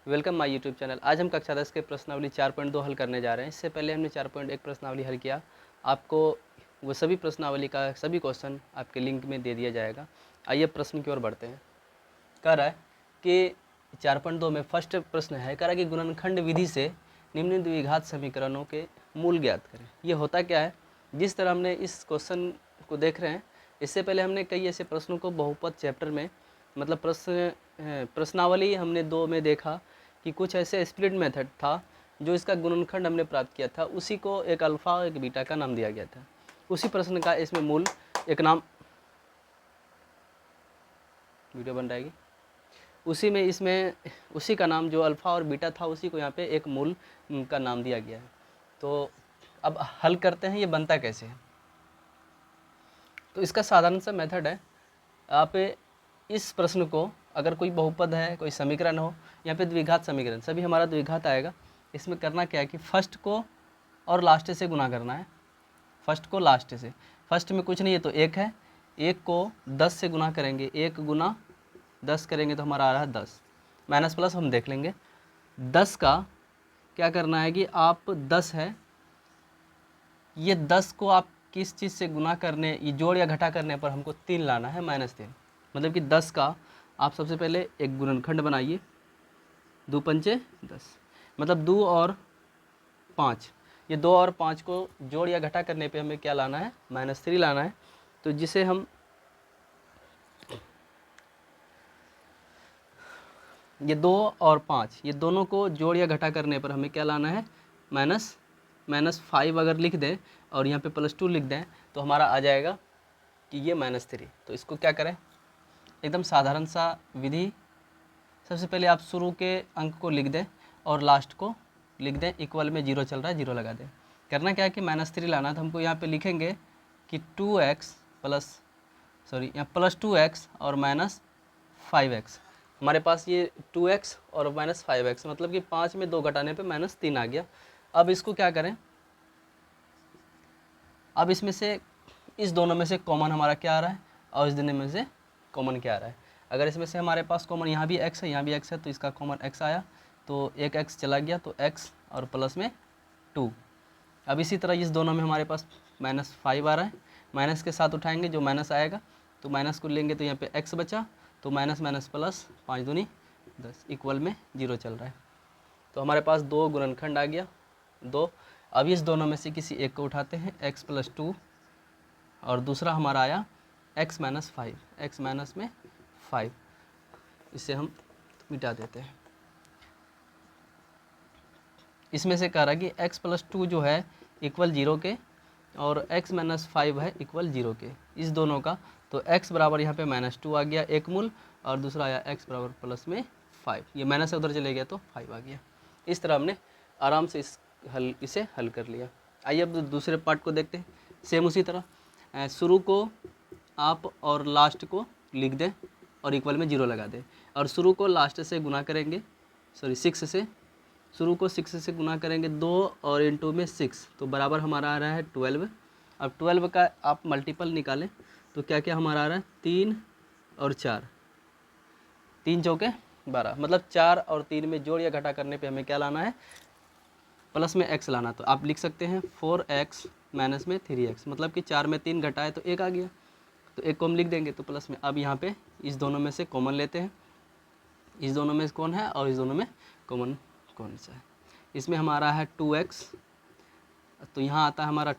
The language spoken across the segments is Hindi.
Welcome my YouTube channel. आज हम कक्षा 10 के प्रश्नावली 4.2 हल करने जा रहे हैं। इससे पहले हमने 4.1 प्रश्नावली हल किया। आपको वो सभी प्रश्नावली का सभी क्वेश्चन आपके लिंक में दे दिया जाएगा। आइए प्रश्न की ओर बढ़ते हैं। कह रहा है कि 4.2 में फर्स्ट प्रश्न है, कह रहा है कि गुणनखंड विधि से निम्न द्विघात समीकरणों के मूल ज्ञात करें। ये होता क्या है, जिस तरह हमने इस क्वेश्चन को देख रहे हैं, इससे पहले हमने कई ऐसे प्रश्नों को बहुपद चैप्टर में मतलब प्रश्नावली हमने 2 में देखा कि कुछ ऐसे स्प्लिट मेथड था जो इसका गुणनखंड हमने प्राप्त किया था, उसी को एक अल्फ़ा और एक बीटा का नाम दिया गया था। उसी प्रश्न का इसमें मूल एक नाम वीडियो बन जाएगी, उसी में इसमें उसी का नाम जो अल्फ़ा और बीटा था उसी को यहाँ पे एक मूल का नाम दिया गया है। तो अब हल करते हैं, ये बनता कैसे है। तो इसका साधारण सा मेथड है, आप इस प्रश्न को अगर कोई बहुपद है, कोई समीकरण हो, यहाँ पे द्विघात समीकरण सभी हमारा द्विघात आएगा। इसमें करना क्या है कि फर्स्ट को और लास्ट से गुना करना है। फर्स्ट को लास्ट से, फर्स्ट में कुछ नहीं है तो एक है, एक को 10 से गुना करेंगे, 1 गुना 10 करेंगे तो हमारा आ रहा है 10। माइनस प्लस हम देख लेंगे। 10 का क्या करना है कि आप 10 है, ये 10 को आप किस चीज़ से गुना करने, ये जोड़ या घटा करने पर हमको 3 लाना है, -3। मतलब कि 10 का आप सबसे पहले एक गुणनखंड बनाइए, 2 पंचे 10, मतलब 2 और 5, ये 2 और 5 को जोड़ या घटा करने पे हमें क्या लाना है, -3 लाना है। तो जिसे हम ये 2 और 5 ये दोनों को जोड़ या घटा करने पर हमें क्या लाना है, -5 अगर लिख दें और यहाँ पे +2 लिख दें तो हमारा आ जाएगा कि ये -3। तो इसको क्या करें, एकदम साधारण सा विधि, सबसे पहले आप शुरू के अंक को लिख दें और लास्ट को लिख दें, इक्वल में 0 चल रहा है 0 लगा दें। करना क्या है कि -3 लाना, तो हमको यहाँ पे लिखेंगे कि 2x प्लस यहाँ +2x और -5x। हमारे पास ये 2x और -5x, मतलब कि 5 में 2 घटाने पे -3 आ गया। अब इसको क्या करें, अब इसमें से इस दोनों में से कॉमन हमारा क्या आ रहा है और इस दोनों में से कॉमन क्या आ रहा है। अगर इसमें से हमारे पास कॉमन यहाँ भी x है, यहाँ भी x है, तो इसका कॉमन x आया, तो एक x चला गया, तो x और प्लस में 2। अब इसी तरह इस दोनों में हमारे पास -5 आ रहा है, माइनस के साथ उठाएंगे जो माइनस आएगा, तो माइनस को लेंगे तो यहाँ पे x बचा, तो माइनस माइनस प्लस, 5 दूनी 10, इक्वल में 0 चल रहा है। तो हमारे पास 2 गुणनखंड आ गया 2। अब इस दोनों में से किसी एक को उठाते हैं, x + 2 और दूसरा हमारा आया x - 5, x - 5, इसे हम मिटा देते हैं। इसमें से कह रहा है कि x + 2 जो है इक्वल 0 के और x - 5 है इक्वल 0 के, इस दोनों का। तो x बराबर यहाँ पे -2 आ गया एक मूल, और दूसरा आया x बराबर प्लस में 5, ये माइनस से उधर चले गया तो 5 आ गया। इस तरह हमने आराम से इसे हल कर लिया। आइए अब दूसरे पार्ट को देखते हैं। सेम उसी तरह शुरू को आप और लास्ट को लिख दें और इक्वल में 0 लगा दें, और शुरू को लास्ट से गुना करेंगे, 6 से, शुरू को 6 से गुना करेंगे 2 और इंटू में 6, तो बराबर हमारा आ रहा है 12। अब 12 का आप मल्टीपल निकालें तो क्या क्या हमारा आ रहा है, 3 और 4, 3 चौके 12, मतलब 4 और 3 में जोड़ या घटा करने पे हमें क्या लाना है, प्लस में x लाना। तो आप लिख सकते हैं 4x माइनस में 3x, मतलब कि 4 में 3 घटाए तो 1 आ गया, तो 1 को हम लिख देंगे तो प्लस में। अब यहाँ पे इस दोनों में से कॉमन लेते हैं, इस दोनों में कौन है और इस दोनों में कॉमन कौन सा है। इसमें हमारा है 2x, तो यहाँ आता है हमारा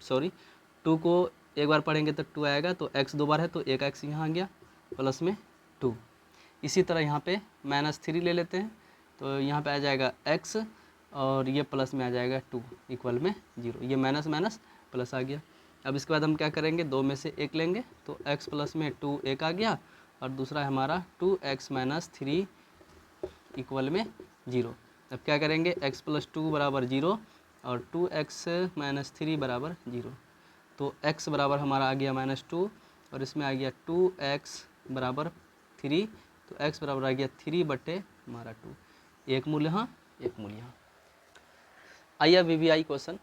2 को एक बार पढ़ेंगे तो 2 आएगा, तो x 2 बार है तो 1x यहाँ आ गया, प्लस में 2। इसी तरह यहाँ पे -3 ले लेते हैं, तो यहाँ पे आ जाएगा x और ये प्लस में आ जाएगा 2 इक्वल में 0, ये माइनस माइनस प्लस आ गया। अब इसके बाद हम क्या करेंगे, 2 में से 1 लेंगे, तो x प्लस में 2 1 आ गया, और दूसरा है हमारा 2x - 3 इक्वल में 0। अब क्या करेंगे, x + 2 बराबर 0 और 2x - 3 बराबर 0, तो x बराबर हमारा आ गया -2 और इसमें आ गया 2x बराबर 3, तो x बराबर आ गया 3 बटे हमारा 2, एक मूल यहाँ एक मूल यहाँ। आइए VBI क्वेश्चन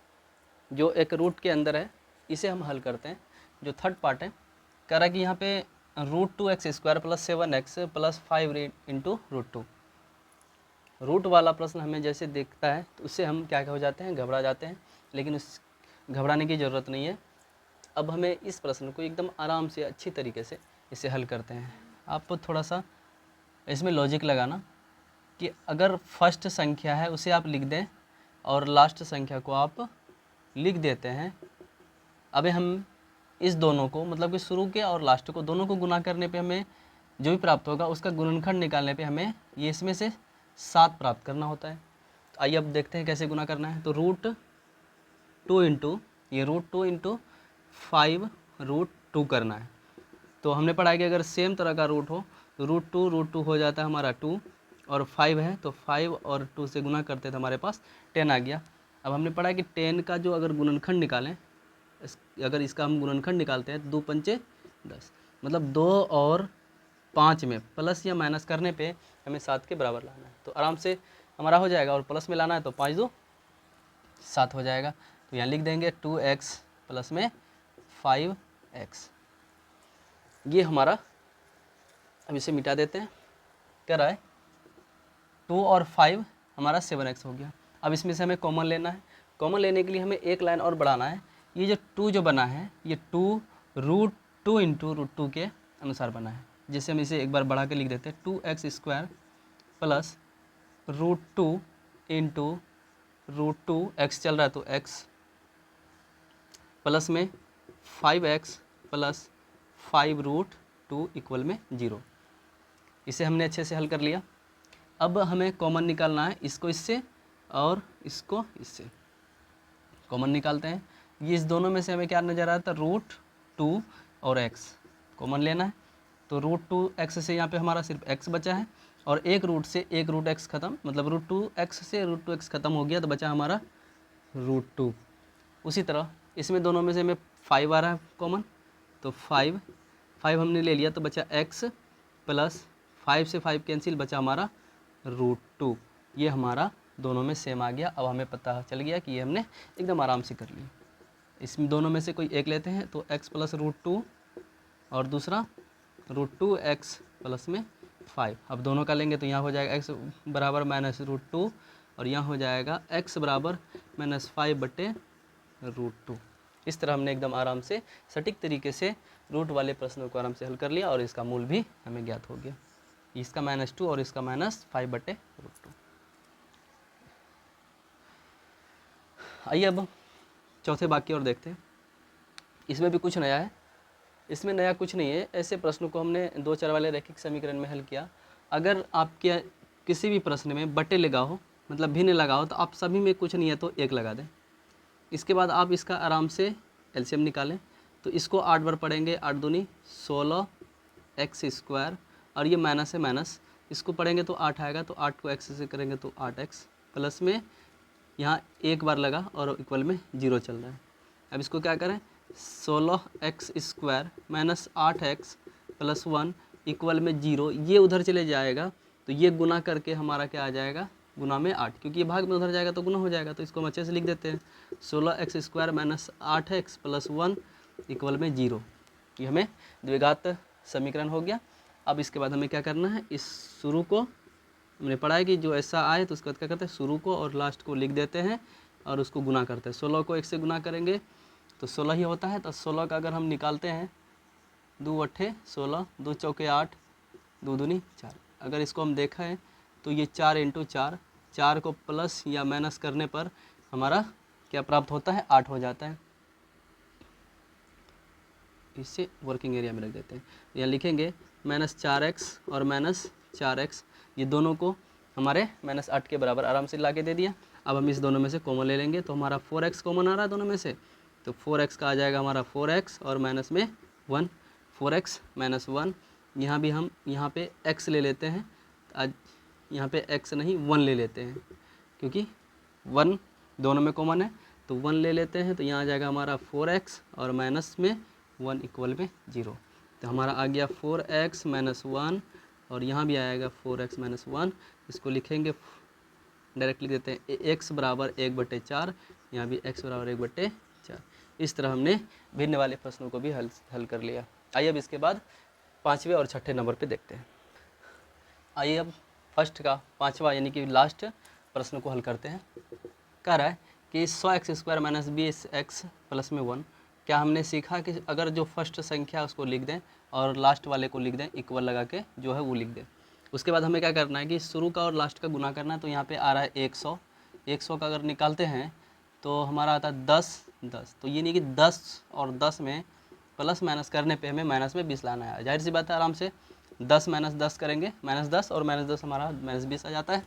जो एक रूट के अंदर है, इसे हम हल करते हैं। जो थर्ड पार्ट है, कह रहा है कि यहाँ पे √2x² + 7x + 5 × √2, रूट वाला प्रश्न हमें जैसे देखता है तो उससे हम क्या हो जाते हैं, घबरा जाते हैं, लेकिन उस घबराने की ज़रूरत नहीं है। अब हमें इस प्रश्न को एकदम आराम से अच्छी तरीके से इसे हल करते हैं। आप थोड़ा सा इसमें लॉजिक लगाना कि अगर फर्स्ट संख्या है उसे आप लिख दें और लास्ट संख्या को आप लिख देते हैं। अभी हम इस दोनों को मतलब कि शुरू के और लास्ट को दोनों को गुना करने पे हमें जो भी प्राप्त होगा उसका गुणनखंड निकालने पे हमें ये इसमें से 7 प्राप्त करना होता है। तो आइए अब देखते हैं कैसे गुना करना है। तो √2 इंटू ये √2 इंटू 5√2 करना है। तो हमने पढ़ा है कि अगर सेम तरह का रूट हो तो √2 हो जाता है हमारा 2 और 5 है तो 5 और 2 से गुना करते तो हमारे पास 10 आ गया। अब हमने पढ़ा है कि 10 का जो अगर गुणनखंड निकालें, अगर इसका हम गुणनखंड निकालते हैं तो 2 पंचे 10, मतलब 2 और 5 में प्लस या माइनस करने पे हमें 7 के बराबर लाना है। तो आराम से हमारा हो जाएगा और प्लस में लाना है तो 5 2 7 हो जाएगा। तो यहाँ लिख देंगे 2x प्लस में 5x। ये हमारा, अब इसे मिटा देते हैं, क्या रहा है 2 और 5 हमारा 7x हो गया। अब इसमें से हमें कॉमन लेना है। कॉमन लेने के लिए हमें एक लाइन और बढ़ाना है। ये जो 2 जो बना है ये 2 √2 इंटू √2 के अनुसार बना है। जैसे हम इसे एक बार बढ़ा के लिख देते हैं 2x² प्लस √2 इंटू √2 x चल रहा है तो x प्लस में 5x प्लस 5√2 इक्वल में 0। इसे हमने अच्छे से हल कर लिया। अब हमें कॉमन निकालना है, इसको इससे और इसको इससे कॉमन निकालते हैं। ये इस दोनों में से हमें क्या नज़र आता है, √2 और x कॉमन लेना है। तो √2x से यहाँ पे हमारा सिर्फ x बचा है और एक रूट से एक √x ख़त्म, मतलब √2x से √2x ख़त्म हो गया तो बचा हमारा √2। उसी तरह इसमें दोनों में से हमें 5 आ रहा है कॉमन, तो 5 हमने ले लिया तो बचा x प्लस 5 से 5 कैंसिल, बचा हमारा √2। ये हमारा दोनों में सेम आ गया। अब हमें पता चल गया कि ये हमने एकदम आराम से कर लिया। इसमें दोनों में से कोई एक लेते हैं तो x प्लस √2 और दूसरा √2x प्लस में 5। अब दोनों का लेंगे तो यहाँ हो जाएगा x बराबर -√2 और यहाँ हो जाएगा x बराबर -5/√2। इस तरह हमने एकदम आराम से सटीक तरीके से रूट वाले प्रश्नों को आराम से हल कर लिया और इसका मूल भी हमें ज्ञात हो गया। इसका -2 और इसका -5/√2। आइए अब चौथे भाग की ओर देखते हैं। इसमें भी कुछ नया है। इसमें नया कुछ नहीं है, ऐसे प्रश्नों को हमने 2 चर वाले रैखिक समीकरण में हल किया। अगर आपके किसी भी प्रश्न में बटे लगा हो, मतलब भिन्न लगा हो, तो आप सभी में कुछ नहीं है तो 1 लगा दें। इसके बाद आप इसका आराम से एलसीएम निकालें। तो इसको 8 बार पढ़ेंगे, 8 दूनी 16x² और ये माइनस है माइनस, इसको पढ़ेंगे तो 8 आएगा, तो 8 को x से करेंगे तो 8x प्लस में यहाँ एक बार लगा और इक्वल में 0 चल रहा है। अब इसको क्या करें, 16x² minus 8x plus 1 equal में 0, ये उधर चले जाएगा तो ये गुना करके हमारा क्या आ जाएगा, गुना में 8, क्योंकि ये भाग में उधर जाएगा तो गुना हो जाएगा। तो इसको हम अच्छे से लिख देते हैं 16x² minus 8x plus 1 equal में 0। ये हमें द्विघात समीकरण हो गया। अब इसके बाद हमें क्या करना है, इस शुरू को हमने पढ़ा है कि जो ऐसा आए तो उसके बाद क्या करते हैं, शुरू को और लास्ट को लिख देते हैं और उसको गुना करते हैं। 16 को 1 से गुना करेंगे तो 16 ही होता है। तो 16 का अगर हम निकालते हैं 2 8 16, 2 चौके 8, 2 दूनी 4। अगर इसको हम देखा है तो ये 4 × 4, 4 को प्लस या माइनस करने पर हमारा क्या प्राप्त होता है, 8 हो जाता है। इसे वर्किंग एरिया में रख देते हैं। यहाँ लिखेंगे -4x और -4x, ये दोनों को हमारे -8 के बराबर आराम से ला के दे दिया। अब हम इस दोनों में से कॉमन ले लेंगे तो हमारा 4x कॉमन आ रहा है दोनों में से, तो 4x का आ जाएगा हमारा 4x और माइनस में 1, 4x - 1। यहाँ भी हम यहाँ पे x ले लेते हैं, आज यहाँ पे x नहीं 1 ले लेते हैं क्योंकि 1 दोनों में कॉमन है, तो 1 ले लेते हैं। तो यहाँ आ जाएगा हमारा 4x और माइनस में 1 इक्वल में 0। तो हमारा आ गया 4x - 1 और यहाँ भी आएगा 4x - 1। इसको लिखेंगे डायरेक्ट लिख देते हैं x बराबर 1/4, यहाँ भी x बराबर 1/4। इस तरह हमने भिन्न वाले प्रश्नों को भी हल कर लिया। आइए अब इसके बाद 5वें और 6ठे नंबर पे देखते हैं। आइए अब फर्स्ट का 5वां यानी कि लास्ट प्रश्न को हल करते हैं। कह रहा है कि 100x² माइनस 20x प्लस में 1। क्या हमने सीखा कि अगर जो फर्स्ट संख्या उसको लिख दें और लास्ट वाले को लिख दें, इक्वल लगा के जो है वो लिख दें। उसके बाद हमें क्या करना है कि शुरू का और लास्ट का गुना करना है। तो यहाँ पे आ रहा है 100, 100 का अगर निकालते हैं तो हमारा आता है 10, 10। तो ये नहीं कि 10 और 10 में प्लस माइनस करने पे हमें माइनस में 20 लाना है। जाहिर सी बात है, आराम से 10 माइनस 10 करेंगे, माइनस 10 और माइनस 10 हमारा माइनस 20 आ जाता है।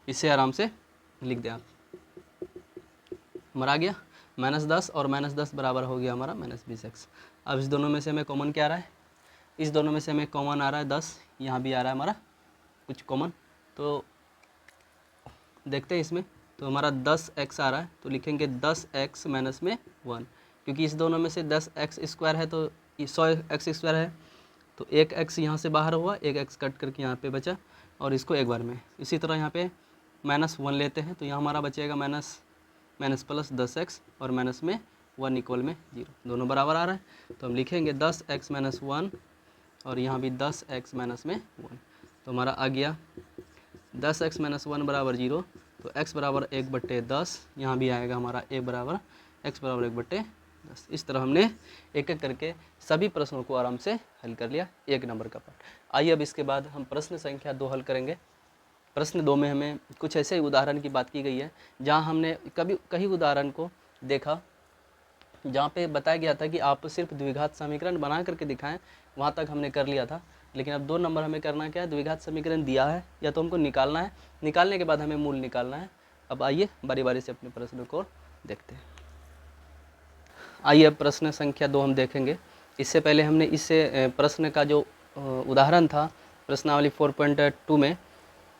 इसे आराम से लिख दें आप, हमारा आ गया माइनस 10 और माइनस 10 बराबर हो गया हमारा माइनस 20x। अब इस दोनों में से हमें कॉमन क्या आ रहा है, इस दोनों में से हमें कॉमन आ रहा है 10, यहाँ भी आ रहा है हमारा कुछ कॉमन। तो देखते हैं इसमें, तो हमारा 10x आ रहा है, तो लिखेंगे 10x माइनस में 1, क्योंकि इस दोनों में से 10x² है तो 100x² है, तो एक x यहाँ से बाहर हुआ, एक x कट करके यहाँ पे बचा और इसको एक बार में। इसी तरह यहाँ पे -1 लेते हैं तो यहाँ हमारा बचेगा माइनस प्लस 10x और माइनस में 1 इक्वल में 0, दोनों बराबर आ रहा है। तो हम लिखेंगे 10x माइनस 1 और यहाँ भी 10x माइनस में 1। तो हमारा आ गया 10x माइनस 1 बराबर 0, तो x बराबर 1/10, यहाँ भी आएगा हमारा x बराबर 1/10। इस तरह हमने एक एक करके सभी प्रश्नों को आराम से हल कर लिया, 1 नंबर का पार्ट। आइए अब इसके बाद हम प्रश्न संख्या 2 हल करेंगे। प्रश्न 2 में हमें कुछ ऐसे उदाहरण की बात की गई है जहाँ हमने कई उदाहरण को देखा जहाँ पे बताया गया था कि आप सिर्फ द्विघात समीकरण बना करके दिखाएं, वहाँ तक हमने कर लिया था। लेकिन अब 2 नंबर हमें करना क्या है, द्विघात समीकरण दिया है या तो हमको निकालना है, निकालने के बाद हमें मूल निकालना है। अब आइए बारी बारी से अपने प्रश्न को देखते हैं। आइए अब प्रश्न संख्या 2 हम देखेंगे। इससे पहले हमने इससे प्रश्न का जो उदाहरण था प्रश्नावली 4.2 में,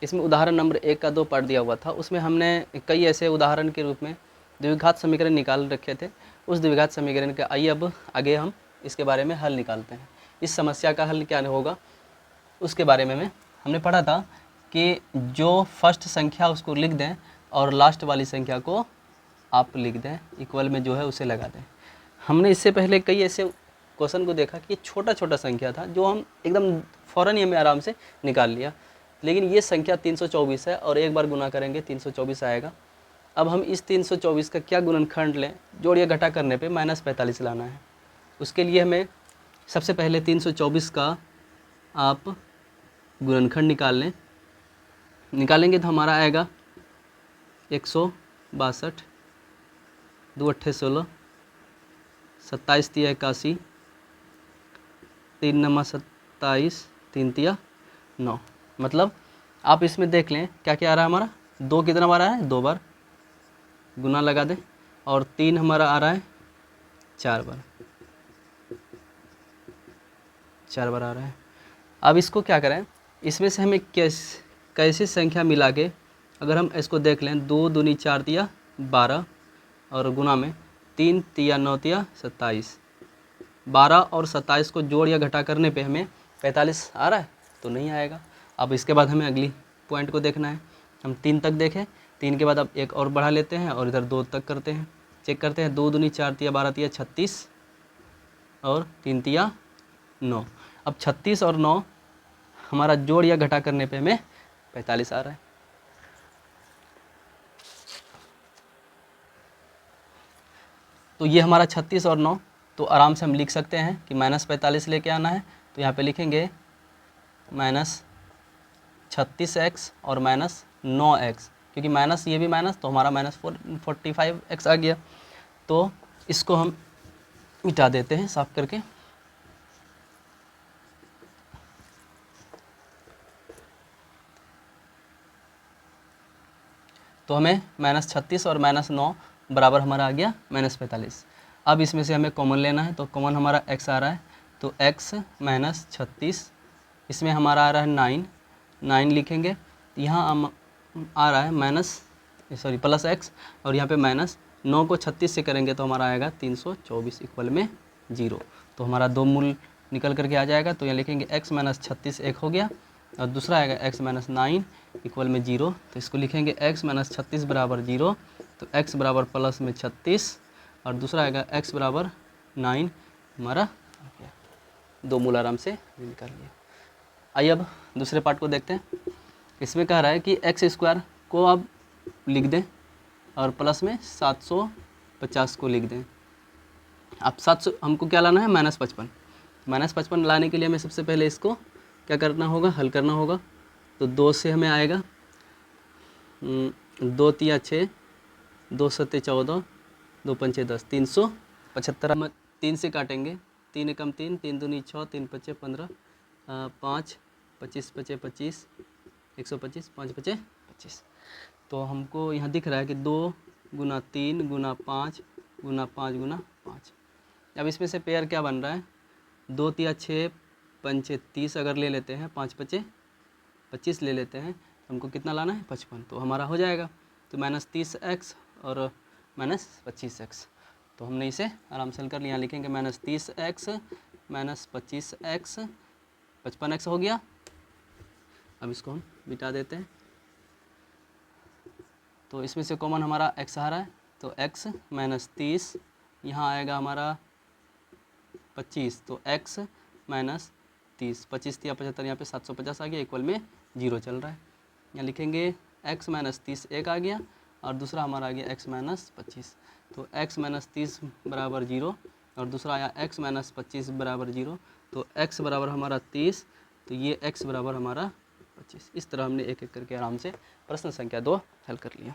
इसमें उदाहरण नंबर 1 का 2 पार्ट दिया हुआ था। उसमें हमने कई ऐसे उदाहरण के रूप में द्विघात समीकरण निकाल रखे थे। उस द्विघात समीकरण के आइए अब आगे हम इसके बारे में हल निकालते हैं। इस समस्या का हल क्या होगा उसके बारे में हमने पढ़ा था कि जो फर्स्ट संख्या उसको लिख दें और लास्ट वाली संख्या को आप लिख दें, इक्वल में जो है उसे लगा दें। हमने इससे पहले कई ऐसे क्वेश्चन को देखा कि छोटा छोटा संख्या था जो हम एकदम फ़ौरन ही हमें आराम से निकाल लिया, लेकिन ये संख्या 324 है और एक बार गुना करेंगे 324 आएगा। अब हम इस 324 का क्या गुणनखंड लें, जोड़ या घटा करने पे -45 लाना है। उसके लिए हमें सबसे पहले 324 का आप गुणनखंड निकाल लें। निकालेंगे तो हमारा आएगा 162, 2 8 16, 27 3 81, 3 9 27, 3 3 9। मतलब आप इसमें देख लें क्या क्या आ रहा है हमारा, 2 कितना बार आ रहा है, 2 बार गुना लगा दें, और 3 हमारा आ रहा है 4 बार, 4 बार आ रहा है। अब इसको क्या करें, इसमें से हमें कैसी संख्या मिला के अगर हम इसको देख लें, 2 दूनी 4 तिया 12 और गुना में 3 तिया 9 तिया 27, 12 और 27 को जोड़ या घटा करने पे हमें 45 आ रहा है तो नहीं आएगा। अब इसके बाद हमें अगली पॉइंट को देखना है। हम 3 तक देखें, 3 के बाद अब एक और बढ़ा लेते हैं और इधर 2 तक करते हैं, चेक करते हैं। 2 दूनी 4 तिया 12 तिया 36 और 3 तिया 9। अब 36 और 9 हमारा जोड़ या घटा करने पे हमें 45 आ रहा है। तो ये हमारा 36 और 9, तो आराम से हम लिख सकते हैं कि -45 लेके आना है। तो यहाँ पे लिखेंगे -36x और -9x, क्योंकि माइनस ये भी माइनस तो हमारा -45x आ गया। तो इसको हम मिटा देते हैं साफ करके। तो हमें -36 और -9 बराबर हमारा आ गया -45। अब इसमें से हमें कॉमन लेना है, तो कॉमन हमारा x आ रहा है, तो x -36, इसमें हमारा आ रहा है 9 लिखेंगे। यहाँ हम आ रहा है प्लस x और यहाँ पे -9 को 36 से करेंगे तो हमारा आएगा 324 इक्वल में 0। तो हमारा 2 मूल निकल करके आ जाएगा। तो यहाँ लिखेंगे x -36 एक हो गया और दूसरा आएगा x -9 इक्वल में 0। तो इसको लिखेंगे x -36 बराबर 0, तो x बराबर प्लस में 36 और दूसरा आएगा x बराबर 9 हमारा आ गया। 2 मूल आराम से निकाल लिया। आइए अब दूसरे पार्ट को देखते हैं। इसमें कह रहा है कि एक्स स्क्वायर को आप लिख दें और प्लस में 750 को लिख दें। अब 700 हमको क्या लाना है, -55। -55 लाने के लिए हमें सबसे पहले इसको क्या करना होगा, हल करना होगा। तो 2 से हमें आएगा 2 तिया 6, 2 सत्ते 14, 2 पंचे 10, 375। हम 3 से काटेंगे, 3 एकम 3, 3 दूनी 6, 3 पच्चे 15, 5 25 पचे 25, 125, 5 पचे 25। तो हमको यहाँ दिख रहा है कि 2 गुना 3 गुना 5 गुना 5 गुना 5। अब इसमें से पेयर क्या बन रहा है, 2 तिया 6, पंचे 30 अगर ले लेते हैं, 5 पचे 25 ले लेते हैं, हमको कितना लाना है, 55। तो हमारा हो जाएगा तो -30x और -25x। तो हमने इसे आराम से हल कर लिया। लिखेंगे -30x -25x, 55x हो गया। अब इसको हम मिटा देते हैं। तो इसमें से कॉमन हमारा x आ रहा है, तो x -30, यहाँ आएगा हमारा 25, तो x -30, 25 या 75, यहाँ पे 750 आ गया, इक्वल में 0 चल रहा है। यहाँ लिखेंगे x -30 एक आ गया और दूसरा हमारा आ गया x -25। तो x -30 बराबर 0 और दूसरा आया x -25 बराबर 0। तो x बराबर हमारा 30, तो ये x बराबर हमारा 25। इस तरह हमने एक एक करके आराम से प्रश्न संख्या 2 हल कर लिया।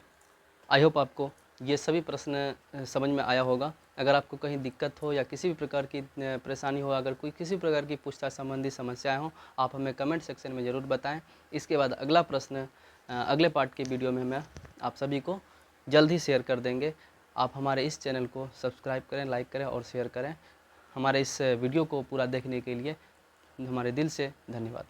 आई होप आपको ये सभी प्रश्न समझ में आया होगा। अगर आपको कहीं दिक्कत हो या किसी भी प्रकार की परेशानी हो, अगर कोई किसी प्रकार की पूछताछ संबंधी समस्याएं हो, आप हमें कमेंट सेक्शन में ज़रूर बताएं। इसके बाद अगला प्रश्न अगले पार्ट के वीडियो में मैं आप सभी को जल्द ही शेयर कर देंगे। आप हमारे इस चैनल को सब्सक्राइब करें, लाइक करें और शेयर करें। हमारे इस वीडियो को पूरा देखने के लिए हमारे दिल से धन्यवाद।